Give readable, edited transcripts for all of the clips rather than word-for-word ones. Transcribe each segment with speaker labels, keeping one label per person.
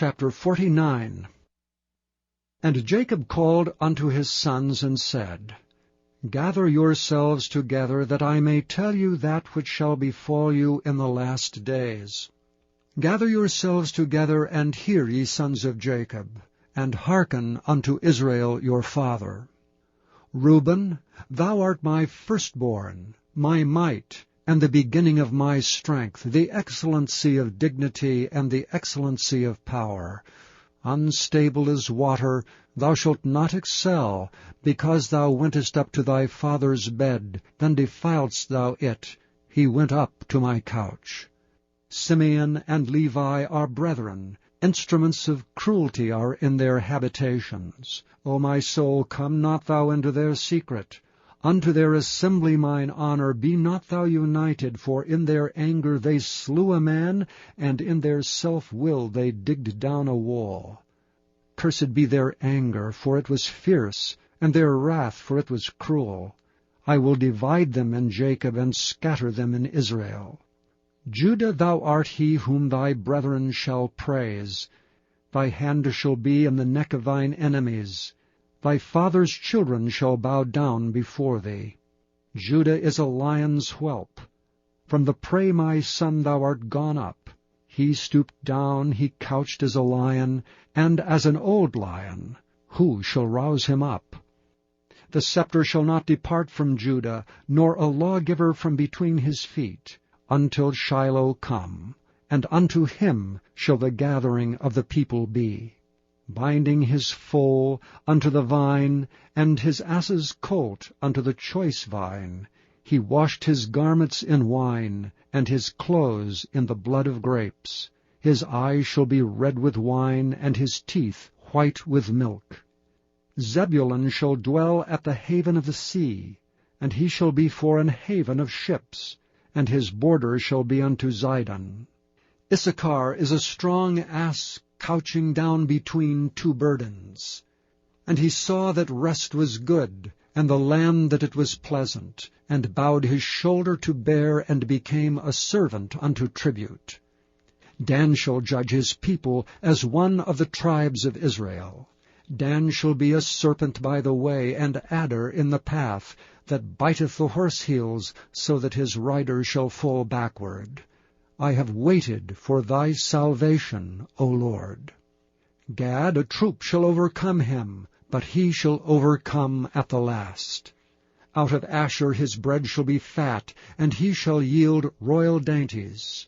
Speaker 1: chapter 49. And Jacob called unto his sons, and said, Gather yourselves together, that I may tell you that which shall befall you in the last days. Gather yourselves together, and hear, ye sons of Jacob, and hearken unto Israel your father. Reuben, thou art my firstborn, my might, and the beginning of my strength, the excellency of dignity, and the excellency of power. Unstable as water, thou shalt not excel, because thou wentest up to thy father's bed, then defiledst thou it. He went up to my couch. Simeon and Levi are brethren, instruments of cruelty are in their habitations. O my soul, come not thou into their secret. Unto their assembly mine honour be not thou united, for in their anger they slew a man, and in their self-will they digged down a wall. Cursed be their anger, for it was fierce, and their wrath, for it was cruel. I will divide them in Jacob, and scatter them in Israel. Judah, thou art he whom thy brethren shall praise. Thy hand shall be in the neck of thine enemies. Thy father's children shall bow down before thee. Judah is a lion's whelp. From the prey, my son, thou art gone up. He stooped down, he couched as a lion, and as an old lion. Who shall rouse him up? The scepter shall not depart from Judah, nor a lawgiver from between his feet, until Shiloh come, and unto him shall the gathering of the people be. Binding his foal unto the vine, and his ass's colt unto the choice vine. He washed his garments in wine, and his clothes in the blood of grapes. His eyes shall be red with wine, and his teeth white with milk. Zebulun shall dwell at the haven of the sea, and he shall be for an haven of ships, and his border shall be unto Zidon. Issachar is a strong ass, couching down between two burdens. And he saw that rest was good, and the land that it was pleasant, and bowed his shoulder to bear, and became a servant unto tribute. Dan shall judge his people as one of the tribes of Israel. Dan shall be a serpent by the way, and adder in the path, that biteth the horse heels, so that his rider shall fall backward. I have waited for thy salvation, O Lord. Gad, a troop shall overcome him, but he shall overcome at the last. Out of Asher his bread shall be fat, and he shall yield royal dainties.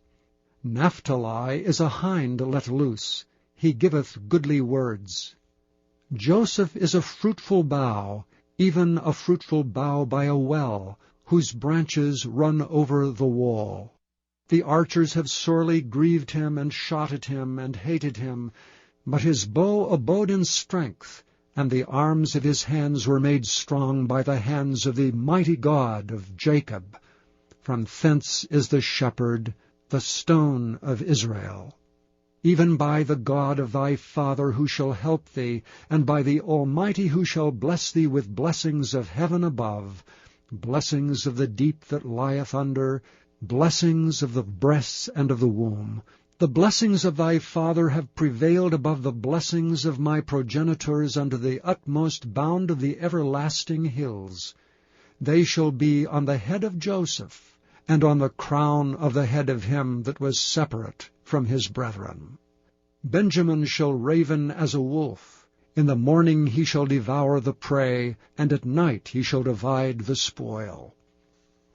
Speaker 1: Naphtali is a hind let loose, he giveth goodly words. Joseph is a fruitful bough, even a fruitful bough by a well, whose branches run over the wall. The archers have sorely grieved him, and shot at him, and hated him. But his bow abode in strength, and the arms of his hands were made strong by the hands of the mighty God of Jacob. From thence is the shepherd, the stone of Israel. Even by the God of thy father who shall help thee, and by the Almighty who shall bless thee with blessings of heaven above, blessings of the deep that lieth under, blessings of the breasts and of the womb. The blessings of thy father have prevailed above the blessings of my progenitors unto the utmost bound of the everlasting hills. They shall be on the head of Joseph, and on the crown of the head of him that was separate from his brethren. Benjamin shall raven as a wolf. In the morning he shall devour the prey, and at night he shall divide the spoil.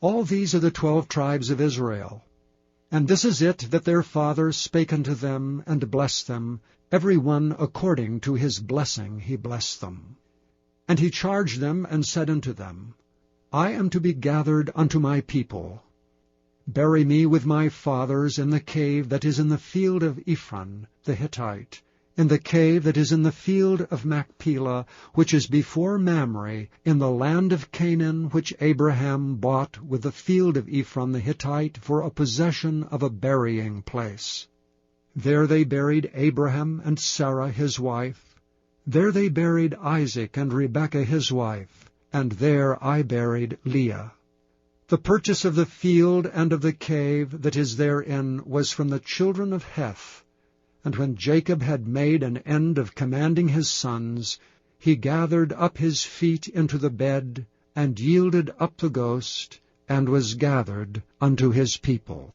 Speaker 1: All these are the 12 tribes of Israel. And this is it that their father spake unto them, and blessed them, every one according to his blessing he blessed them. And he charged them, and said unto them, I am to be gathered unto my people. Bury me with my fathers in the cave that is in the field of Ephron the Hittite, in the cave that is in the field of Machpelah, which is before Mamre, in the land of Canaan, which Abraham bought with the field of Ephron the Hittite for a possession of a burying place. There they buried Abraham and Sarah his wife. There they buried Isaac and Rebekah his wife, and there I buried Leah. The purchase of the field and of the cave that is therein was from the children of Heth. And when Jacob had made an end of commanding his sons, he gathered up his feet into the bed, and yielded up the ghost, and was gathered unto his people.